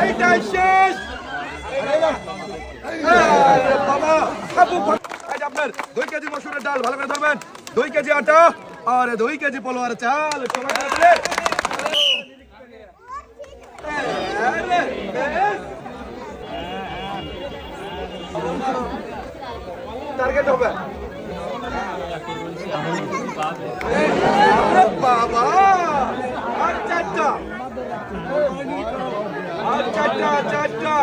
এইটাই শেষ বাবা আপনার 2 কেজি মসুরের ডাল ভালো করে ধরবেন 2 কেজি আটা আর 2 কেজি পোলোয়ার চাল টার্গেট হবে বাবা আর চারটা চারটা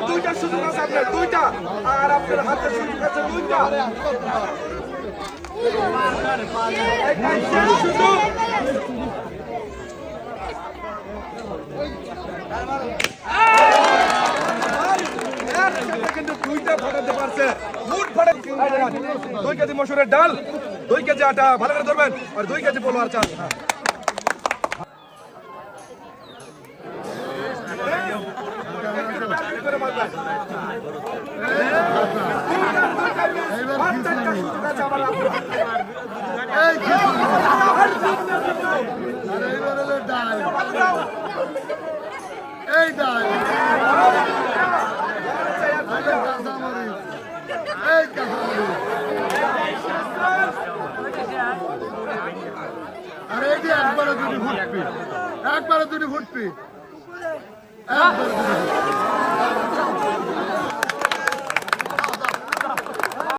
দুইটা সুযোগ আছে আপনার দুইটা আর আপনার হাতে সুযোগ আছে দুইটা সুযোগ কিন্তু দুইটা ফাটাতে পারছে মুঠ ফাটাতে 2 কেজি মসুরের ডাল 2 কেজি আটা ভালো করে ধরবেন আর 2 কেজি পোলোয়ার চাল এই ডাল আরে এই যে একবারে দুটি ফুটবি